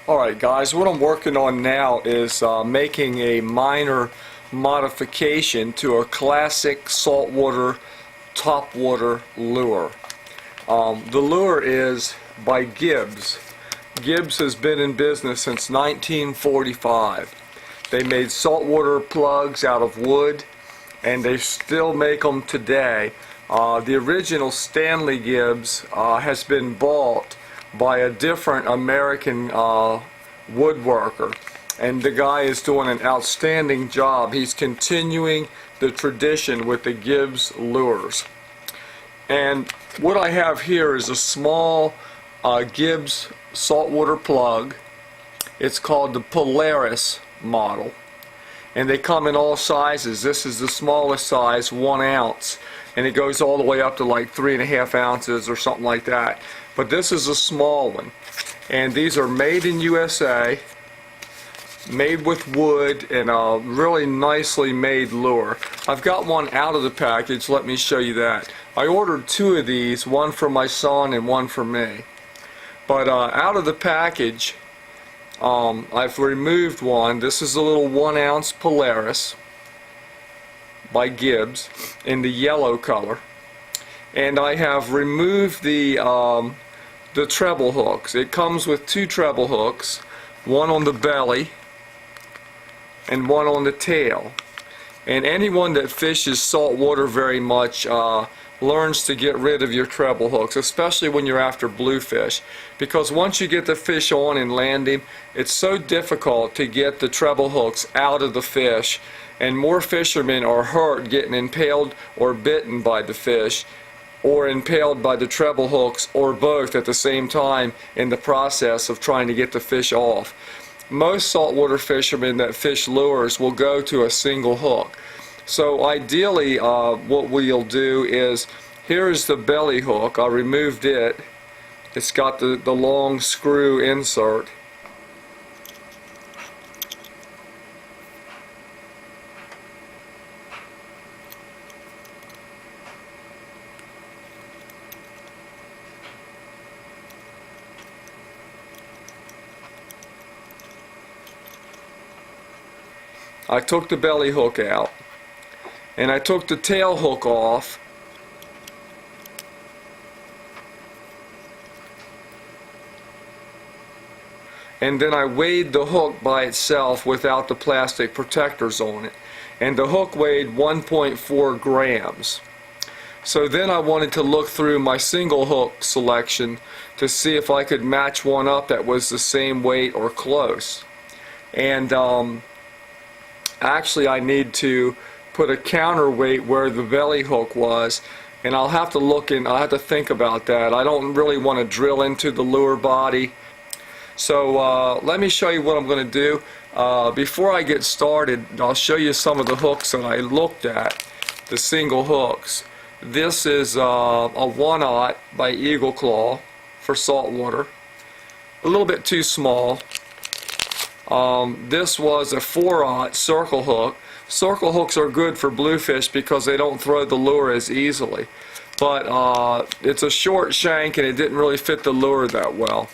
Alright guys, what I'm working on now is making a minor modification to a classic saltwater topwater lure. The lure is by Gibbs. Gibbs has been in business since 1945. They made saltwater plugs out of wood and they still make them today. The original Stanley Gibbs has been bought by a different American woodworker, and the guy is doing an outstanding job. He's continuing the tradition with the Gibbs lures. And what I have here is a small Gibbs saltwater plug. It's called the Polaris model, and they come in all sizes. This is the smallest size, 1 ounce, and it goes all the way up to like 3.5 ounces or something like that. But this is a small one, and these are made in USA, made with wood, and a really nicely made lure. I've got one out of the package. Let me show you that. I ordered 2 of these, one for my son and one for me. But out of the package, I've removed one. This is a little 1 ounce Polaris by Gibbs in the yellow color. And I have removed the treble hooks. It comes with 2 treble hooks, one on the belly and one on the tail. And anyone that fishes saltwater very much learns to get rid of your treble hooks, especially when you're after bluefish, because once you get the fish on and land him, it's so difficult to get the treble hooks out of the fish, and more fishermen are hurt getting impaled or bitten by the fish, or impaled by the treble hooks, or both at the same time in the process of trying to get the fish off. Most saltwater fishermen that fish lures will go to a single hook. So ideally what we'll do is, here is the belly hook. I removed it. It's got the long screw insert. I took the belly hook out, and I took the tail hook off, and then I weighed the hook by itself without the plastic protectors on it, and the hook weighed 1.4 grams. So then I wanted to look through my single hook selection to see if I could match one up that was the same weight or close. And actually I need to put a counterweight where the belly hook was, and I'll have to look and I'll have to think about that. I don't really want to drill into the lure body. So let me show you what I'm going to do. Before I get started, I'll show you some of the hooks that I looked at, the single hooks. This is a 1/0 by Eagle Claw for saltwater, a little bit too small. This was a 4/0 circle hook. Circle hooks are good for bluefish because they don't throw the lure as easily. But it's a short shank and it didn't really fit the lure that well.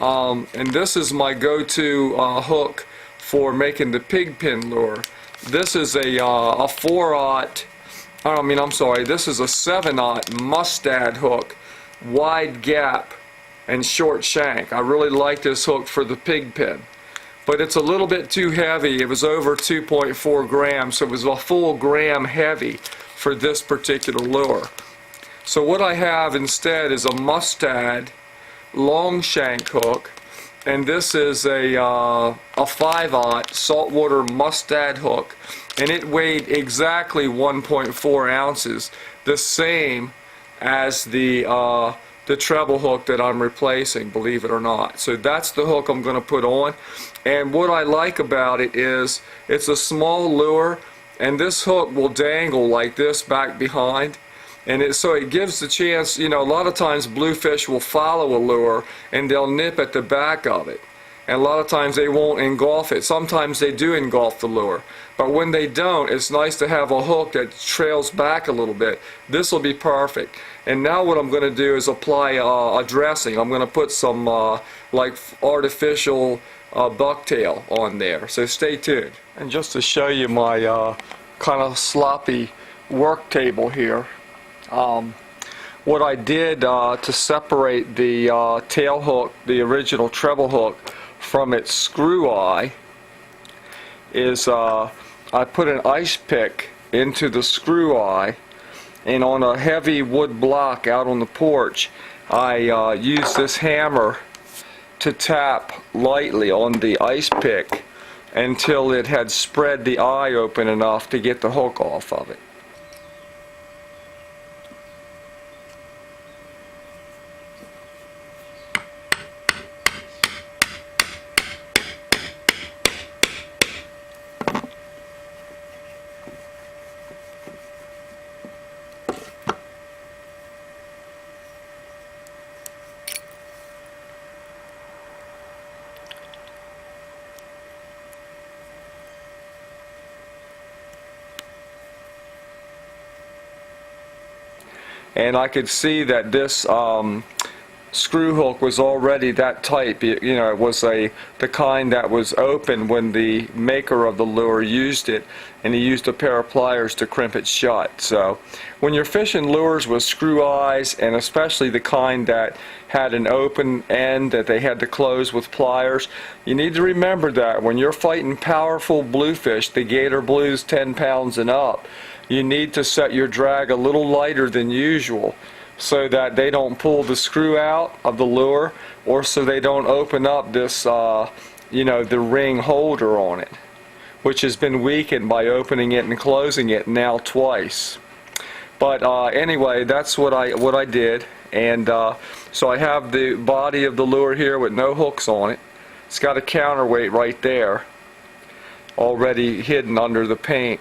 And this is my go-to hook for making the pig pin lure. This is a 4/0, this is a 7/0 mustad hook, wide gap and short shank. I really like this hook for the pig pin. But it's a little bit too heavy. It was over 2.4 grams, so it was a full gram heavy for this particular lure. So what I have instead is a mustad long shank hook, and this is a 5/0 saltwater mustad hook, and it weighed exactly 1.4 ounces, the same as the treble hook that I'm replacing, believe it or not. So that's the hook I'm going to put on. And what I like about it is it's a small lure, and this hook will dangle like this back behind, and so it gives the chance, a lot of times bluefish will follow a lure and they'll nip at the back of it. and a lot of times they won't engulf it. Sometimes they do engulf the lure, but when they don't, it's nice to have a hook that trails back a little bit. This will be perfect. And now what I'm going to do is apply a dressing. I'm going to put some like artificial bucktail on there, so stay tuned. And just to show you my kind of sloppy work table here, what I did to separate the tail hook, the original treble hook, from its screw eye is I put an ice pick into the screw eye, and on a heavy wood block out on the porch I used this hammer to tap lightly on the ice pick until it had spread the eye open enough to get the hook off of it. And I could see that this screw hook was already that type. You know, it was the kind that was open when the maker of the lure used it, and he used a pair of pliers to crimp it shut. So when you're fishing lures with screw eyes, and especially the kind that had an open end that they had to close with pliers, you need to remember that when you're fighting powerful bluefish, the gator blues 10 pounds and up, you need to set your drag a little lighter than usual so that they don't pull the screw out of the lure, or so they don't open up this, you know, the ring holder on it, which has been weakened by opening it and closing it now twice. But anyway, that's what I did, and so I have the body of the lure here with no hooks on it. It's got a counterweight right there, already hidden under the paint.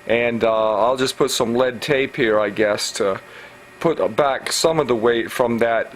And I'll just put some lead tape here, I guess, to put back some of the weight from that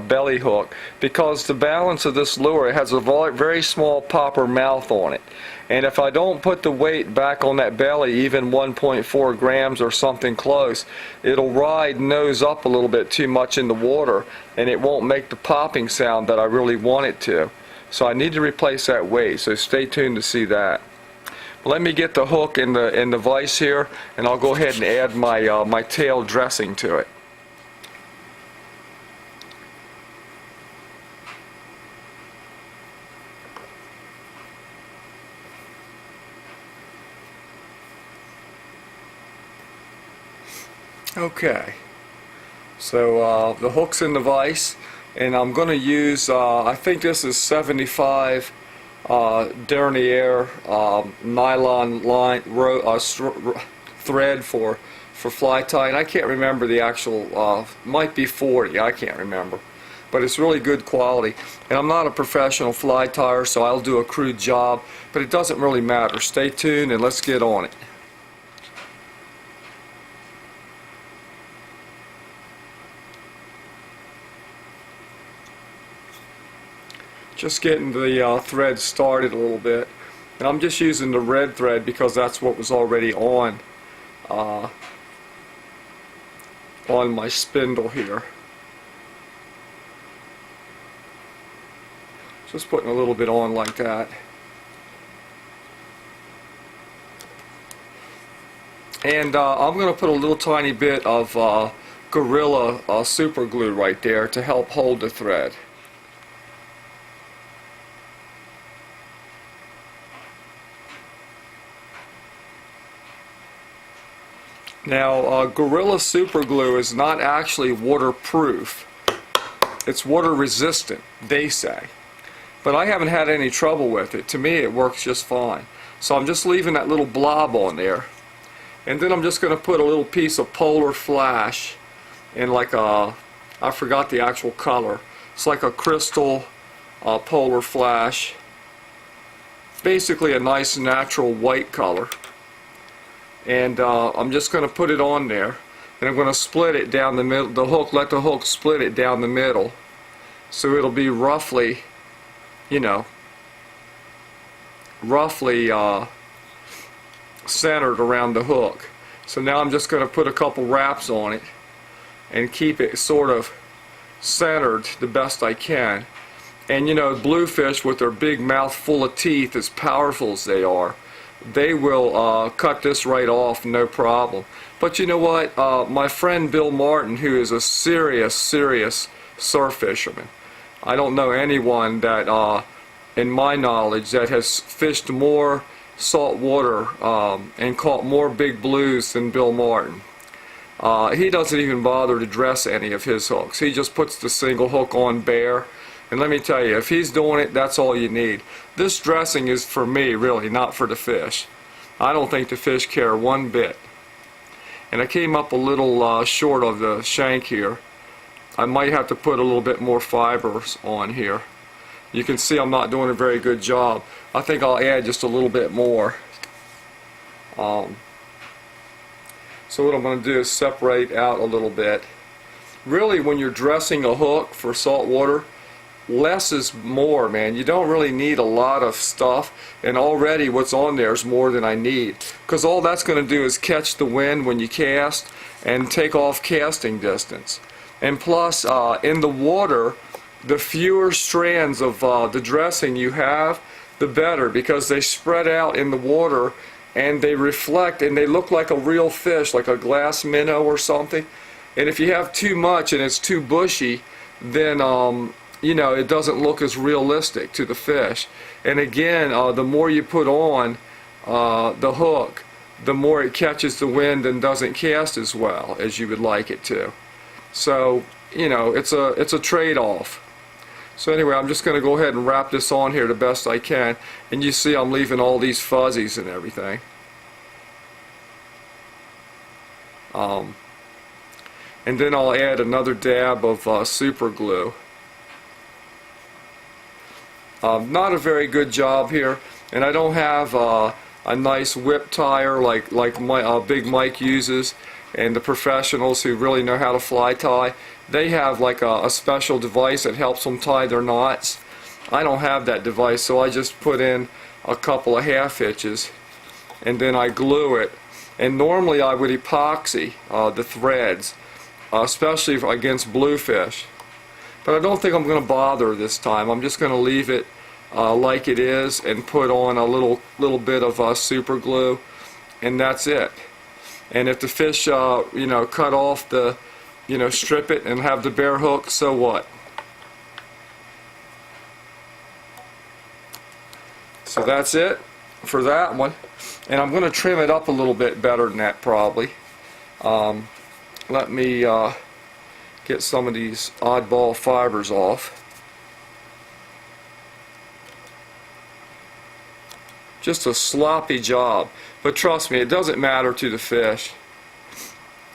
belly hook, because the balance of this lure, it has a very small popper mouth on it, and if I don't put the weight back on that belly, even 1.4 grams or something close, it'll ride nose up a little bit too much in the water, and it won't make the popping sound that I really want it to. So I need to replace that weight, so stay tuned to see that. Let me get the hook in the vise here, and I'll go ahead and add my my tail dressing to it. Okay, so the hook's in the vise, and I'm going to use I think this is 75 Dernier nylon line thread for fly tying. I can't remember the actual, might be 40, I can't remember, but it's really good quality. And I'm not a professional fly tyer, so I'll do a crude job, but it doesn't really matter. Stay tuned and let's get on it. Just getting the thread started a little bit, and I'm just using the red thread because that's what was already on my spindle here. Just putting a little bit on like that. And I'm going to put a little tiny bit of Gorilla super glue right there to help hold the thread. Now, Gorilla super glue is not actually waterproof. It's water resistant, they say. But I haven't had any trouble with it. To me, it works just fine. So I'm just leaving that little blob on there. And then I'm just going to put a little piece of polar flash in like a, I forgot the actual color. It's like a crystal polar flash. Basically a nice natural white color. And I'm just going to put it on there, and I'm going to split it down the middle, let the hook split it down the middle, so it'll be roughly you know, roughly centered around the hook. So now I'm just going to put a couple wraps on it and keep it sort of centered the best I can. And you know, bluefish with their big mouth full of teeth, as powerful as they are, they will cut this right off, no problem. But you know what? My friend Bill Martin, who is a serious surf fisherman, I don't know anyone that, in my knowledge, that has fished more salt water and caught more big blues than Bill Martin. He doesn't even bother to dress any of his hooks. He just puts the single hook on bare. And let me tell you, if he's doing it, that's all you need. This dressing is for me, really, not for the fish. I don't think the fish care one bit. And I came up a little short of the shank here. I might have to put a little bit more fibers on here. You can see I'm not doing a very good job. I think I'll add just a little bit more. So what I'm going to do is separate out a little bit. Really, when you're dressing a hook for salt water, less is more, man. You don't really need a lot of stuff, and already what's on there is more than I need, because all that's going to do is catch the wind when you cast and take off casting distance. And plus, in the water, the fewer strands of the dressing you have, the better, because they spread out in the water and they reflect and they look like a real fish, like a glass minnow or something. And if you have too much and it's too bushy, then you know, it doesn't look as realistic to the fish. And again, the more you put on the hook, the more it catches the wind and doesn't cast as well as you would like it to. So, you know, it's a trade-off. So anyway, I'm just going to go ahead and wrap this on here the best I can. And you see I'm leaving all these fuzzies and everything. And then I'll add another dab of super glue. Not a very good job here, and I don't have a nice whip tire like Big Mike uses, and the professionals who really know how to fly tie. They have like a special device that helps them tie their knots. I don't have that device, so I just put in a couple of half hitches and then I glue it. And normally I would epoxy the threads, especially against bluefish. But I don't think I'm going to bother this time. I'm just going to leave it like it is and put on a little bit of super glue, and that's it. And if the fish, you know, cut off the, you know, strip it and have the bare hook, so what? So that's it for that one. And I'm going to trim it up a little bit better than that probably. Let me get some of these oddball fibers off. Just a sloppy job, but trust me, it doesn't matter to the fish.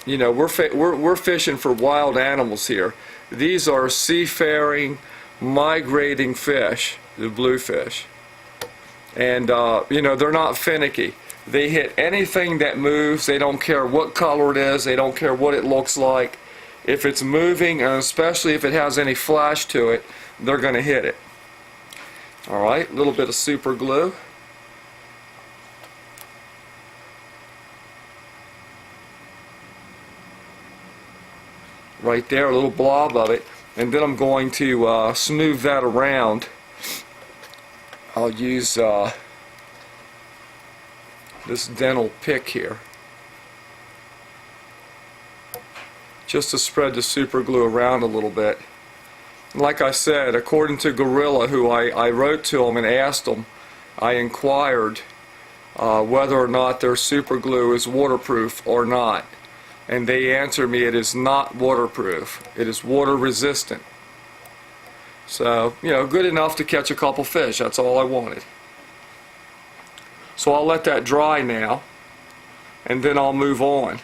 You know, we're fishing for wild animals here. These are seafaring, migrating fish, the bluefish, and you know, they're not finicky. They hit anything that moves. They don't care what color it is. They don't care what it looks like. If it's moving, and especially if it has any flash to it, they're going to hit it. Alright, a little bit of super glue. Right there, a little blob of it. And then I'm going to smooth that around. I'll use this dental pick here, just to spread the super glue around a little bit. Like I said, according to Gorilla, who I wrote to him and asked him, I inquired whether or not their super glue is waterproof or not. And they answered me it is not waterproof. It is water resistant. So, you know, good enough to catch a couple fish. That's all I wanted. So I'll let that dry now, and then I'll move on.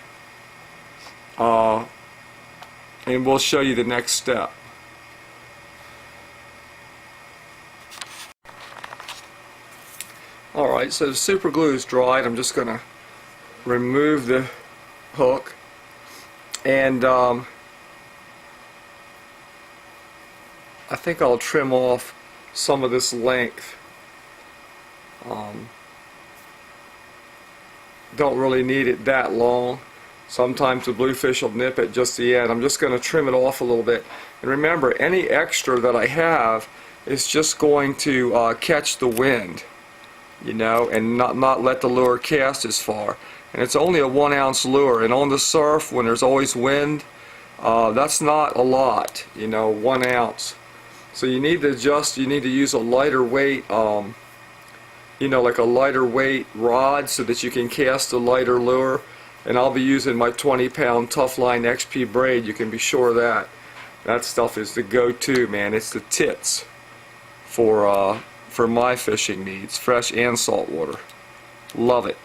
And we'll show you the next step. Alright, so the super glue is dried. I'm just going to remove the hook, and I think I'll trim off some of this length. Don't really need it that long. Sometimes the bluefish will nip at just the end. I'm just going to trim it off a little bit. And remember, any extra that I have is just going to catch the wind, you know, and not let the lure cast as far. And it's only a 1 ounce lure, and on the surf when there's always wind, that's not a lot, you know, 1 ounce. So you need to use a lighter weight, you know, like a lighter weight rod so that you can cast a lighter lure. And I'll be using my 20-pound Tough Line XP braid. You can be sure of that. That stuff is the go-to, man. It's the tits for my fishing needs, fresh and saltwater. Love it.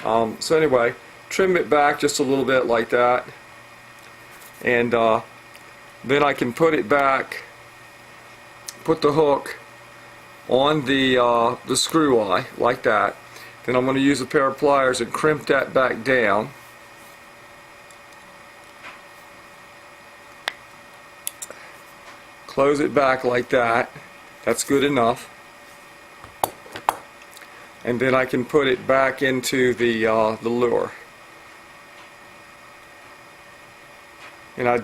So anyway, trim it back just a little bit like that, and then I can put it back, put the hook on the screw eye like that. Then I'm going to use a pair of pliers and crimp that back down. Close it back like that. That's good enough. And then I can put it back into the lure. And I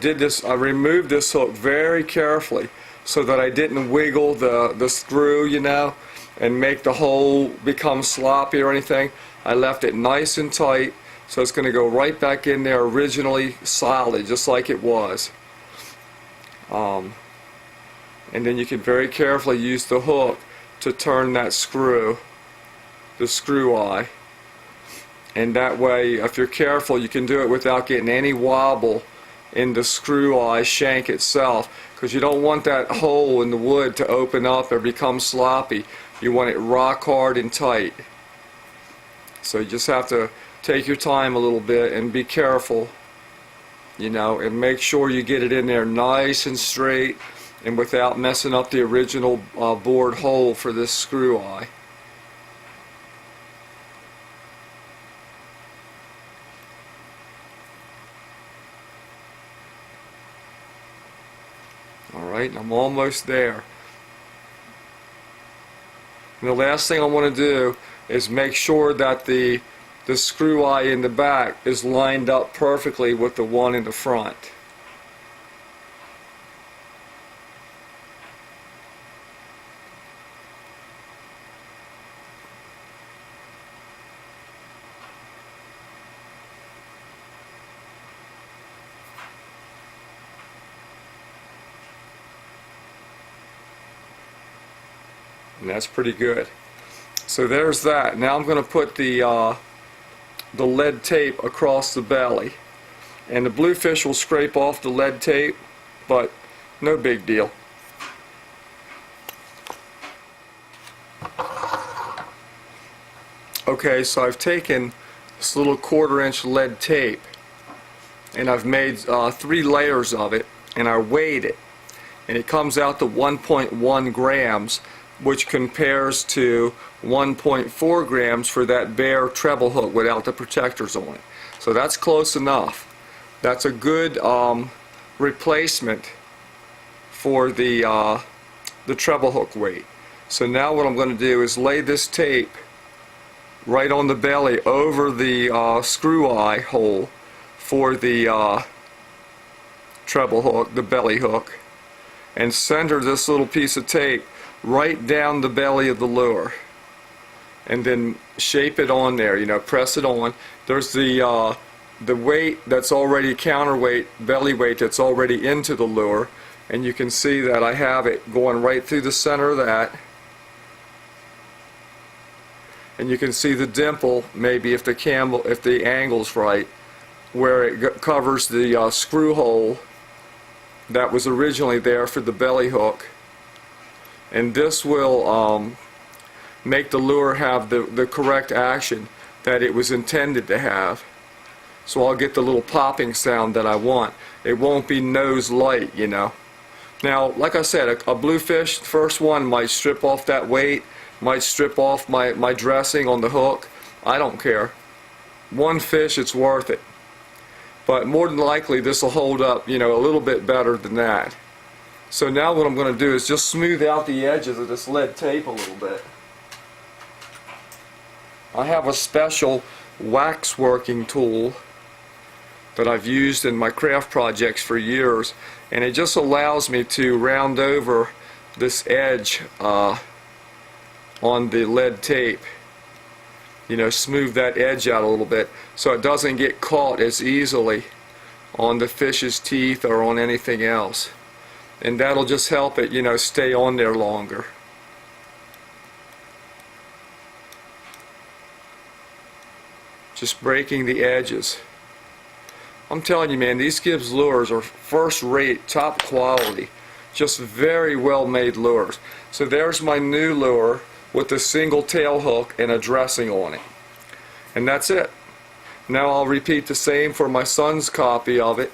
removed this hook very carefully so that I didn't wiggle the screw, you know, and make the hole become sloppy or anything. I left it nice and tight, so it's going to go right back in there originally solid, just like it was. And then you can very carefully use the hook to turn that screw, the screw eye. And that way, if you're careful, you can do it without getting any wobble in the screw eye shank itself, because you don't want that hole in the wood to open up or become sloppy. You want it rock hard and tight. So you just have to take your time a little bit and be careful, you know, and make sure you get it in there nice and straight and without messing up the original bored hole for this screw eye. Alright, I'm almost there. And the last thing I want to do is make sure that the screw eye in the back is lined up perfectly with the one in the front. And that's pretty good. So there's that. Now I'm going to put the lead tape across the belly, and the bluefish will scrape off the lead tape, but no big deal. Okay, so I've taken this little 1/4 inch lead tape and I've made 3 layers of it, and I weighed it, and it comes out to 1.1 grams, which compares to 1.4 grams for that bare treble hook without the protectors on it. So that's close enough. That's a good replacement for the treble hook weight. So now what I'm going to do is lay this tape right on the belly over the screw eye hole for the treble hook, the belly hook, and center this little piece of tape right down the belly of the lure, and then shape it on there, you know, press it on. There's the weight that's already counterweight, belly weight that's already into the lure, and you can see that I have it going right through the center of that, and you can see the dimple, maybe if the angle's right, where it covers the screw hole that was originally there for the belly hook. And this will make the lure have the correct action that it was intended to have. So I'll get the little popping sound that I want. It won't be nose light, you know. Now, like I said, a bluefish, the first one, might strip off that weight, might strip off my dressing on the hook. I don't care. One fish, it's worth it. But more than likely, this will hold up, you know, a little bit better than that. So now what I'm going to do is just smooth out the edges of this lead tape a little bit. I have a special wax working tool that I've used in my craft projects for years, and it just allows me to round over this edge on the lead tape. You know, smooth that edge out a little bit so it doesn't get caught as easily on the fish's teeth or on anything else. And that'll just help it, you know, stay on there longer. Just breaking the edges. I'm telling you, man, these Gibbs lures are first rate, top quality, just very well made lures. So there's my new lure with a single tail hook and a dressing on it. And that's it. Now I'll repeat the same for my son's copy of it.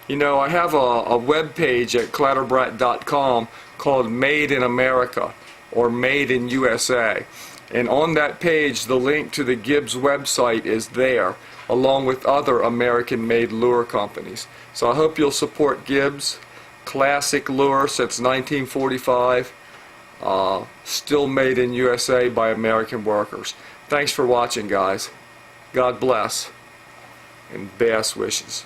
You know, I have a web page at clatterbrat.com called Made in America or Made in USA, and on that page the link to the Gibbs website is there, along with other American made lure companies. So I hope you'll support Gibbs. Classic lure since 1945, still made in USA by American workers. Thanks for watching, guys. God bless, and best wishes.